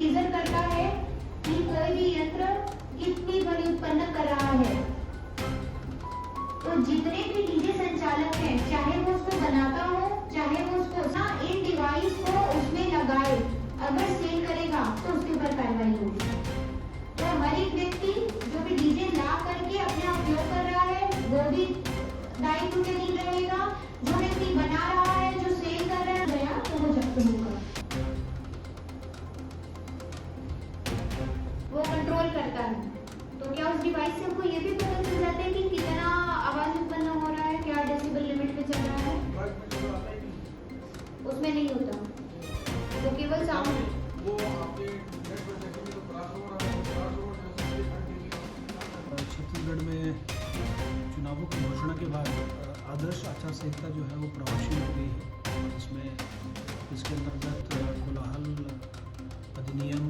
Reason करता है कि कोई भी यंत्र कितनी ध्वनि उत्पन्न कर रहा है। तो जितने भी डीजे संचालक हैं, चाहे वो उसको बनाता हो, चाहे वो उसको इन डिवाइस को उसमें लगाए, अगर सेल करेगा तो उसके ऊपर कार्रवाई होगी। तो हर एक व्यक्ति जो भी डीजे ला करके अपने उपयोग कर रहा है वो भी दायित्व के अधीन रहेगा। जो व्यक्ति बना रहा है, जो सेल कर रहा है गया तो वो जब्त होगा। वो कंट्रोल करता है। तो क्या उस डिवाइस से हमको ये भी पता चल जाता है कि कितना आवाज उत्पन्न हो रहा है, क्या डेसिबल लिमिट पे चल रहा है? उसमें नहीं होता, वो केवल साउंड। छत्तीसगढ़ में चुनावों की घोषणा के बाद आदर्श आचार संहिता जो है वो प्रभावशील हो गई है। इसमें इसके अंतर्गत कोलाहल अधिनियम,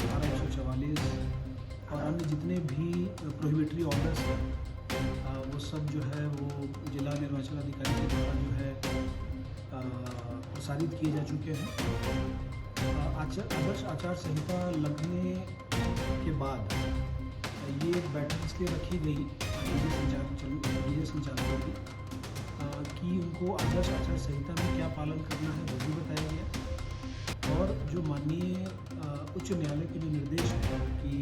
धारा 144 और अन्य जितने भी प्रोहिबिटरी ऑर्डर्स हैं वो सब जो है वो जिला निर्वाचन अधिकारी के द्वारा जो है प्रसारित किए जा चुके हैं। आदर्श आचार संहिता लगने के बाद ये एक बैठक इसलिए रखी गई डीजे संचालकों की कि उनको आदर्श आचार संहिता में क्या पालन करना है वो भी बताया गया। और जो माननीय उच्च न्यायालय के जो निर्देश है कि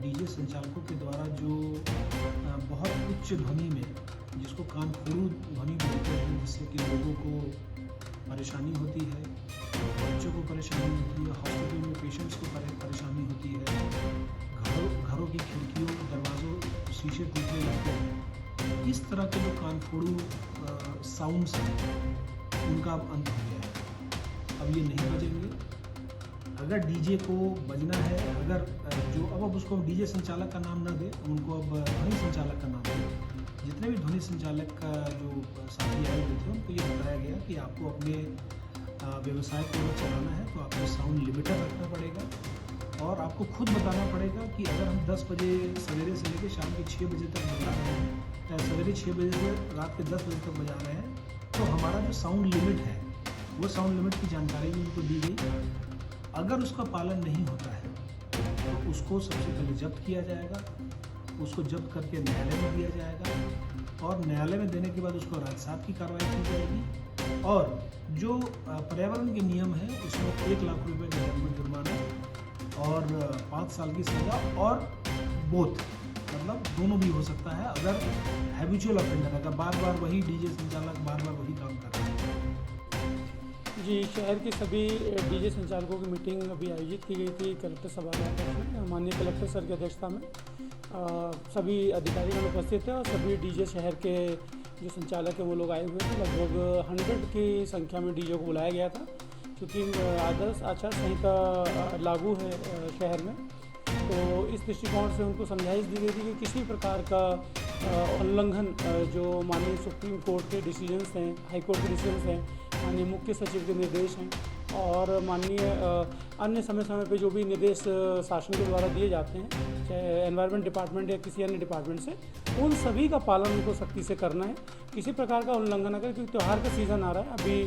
डीजे संचालकों के द्वारा जो बहुत उच्च ध्वनि में, जिसको कानफोड़ू ध्वनि बोलते हैं, जिससे कि लोगों को परेशानी होती है, बच्चों को परेशानी होती है, हॉस्पिटल में पेशेंट्स को परेशानी होती है, घरों की खिड़कियों, दरवाज़ों, शीशे टूटने लगते हैं, इस तरह के जो कानफोड़ू साउंड्स हैं उनका अब अंत हो गया है। अब ये नहीं बजेंगे। अगर डीजे को बजना है, अगर जो अब उसको डीजे संचालक का नाम ना दे, उनको अब ध्वनि संचालक का नाम दे। जितने भी ध्वनि संचालक का जो साथी आए हुए थे उनको ये बताया गया कि आपको अपने व्यवसाय को अगर चलाना है तो आपको साउंड लिमिटर रखना पड़ेगा और आपको खुद बताना पड़ेगा कि अगर हम 10 बजे सवेरे से लेकर शाम के 6 बजे तक बजा रहे हैं या सवेरे 6 बजे से रात के 10 बजे तक बजा रहे हैं, तो हमारा जो साउंड लिमिट है वो साउंड लिमिट की जानकारी भी उनको दी गई। अगर उसका पालन नहीं होता है तो उसको सबसे पहले जब्त किया जाएगा, उसको जब्त करके न्यायालय में दिया जाएगा और न्यायालय में देने के बाद उसको राजसात की कार्रवाई की जाएगी। और जो पर्यावरण के नियम है उसमें 1 लाख रुपए का जुर्माना और 5 साल की सजा और बोथ, मतलब दोनों भी हो सकता है अगर हैबिचुअल ऑफेंडर, अगर बार बार वही डीजे संचालक बार बार वही काम कर रहा है। जी, शहर के सभी डीजे संचालकों की मीटिंग अभी आयोजित की गई थी कलेक्टर सभागार में। माननीय कलेक्टर सर की अध्यक्षता में सभी अधिकारीगण उपस्थित थे और सभी डीजे शहर के जो संचालक हैं वो लोग आए हुए थे। लगभग 100 की संख्या में डीजे को बुलाया गया था क्योंकि आदर्श आचार संहिता लागू है शहर में। तो इस दृष्टिकोण से उनको समझाइश दी गई थी कि किसी प्रकार का उल्लंघन जो माननीय सुप्रीम कोर्ट के डिसीजंस हैं, हाई कोर्ट के डिसीजंस हैं, माननीय मुख्य सचिव के निर्देश हैं और माननीय अन्य समय समय पे जो भी निर्देश शासन के द्वारा दिए जाते हैं, चाहे एनवायरनमेंट डिपार्टमेंट या किसी अन्य डिपार्टमेंट से, उन सभी का पालन उनको सख्ती से करना है। किसी प्रकार का उल्लंघन अगर, क्योंकि त्यौहार का सीज़न आ रहा है, अभी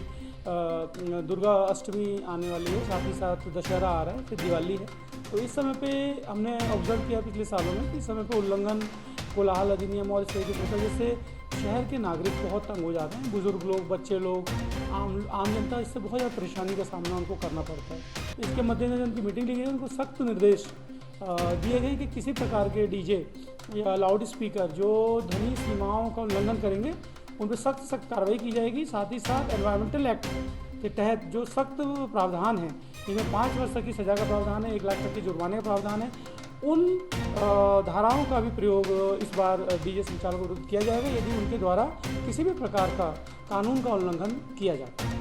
दुर्गा अष्टमी आने वाली है, साथ ही साथ दशहरा आ रहा है, फिर दिवाली है। तो इस समय पे हमने ऑब्जर्व किया पिछले सालों में कि इस समय पे उल्लंघन, कोलाहल अधिनियम और इस तरीके की वजह से शहर के नागरिक बहुत तंग हो जाते हैं। बुजुर्ग लोग, बच्चे लोग, आम जनता, इससे बहुत ज़्यादा परेशानी का सामना उनको करना पड़ता है। इसके मद्देनजर उनकी मीटिंग ली गई, उनको सख्त निर्देश दिए गए कि किसी प्रकार के डीजे या लाउड स्पीकर जो ध्वनि सीमाओं का उल्लंघन करेंगे उन पर सख्त कार्रवाई की जाएगी। साथ ही साथ एनवायरमेंटल एक्ट के तहत जो सख्त प्रावधान है, जिसमें 5 वर्ष तक की सज़ा का प्रावधान है, 1 लाख तक के जुर्माने का प्रावधान है, उन धाराओं का भी प्रयोग इस बार डीजे संचालकों को किया जाएगा यदि उनके द्वारा किसी भी प्रकार का कानून का उल्लंघन किया जाता है।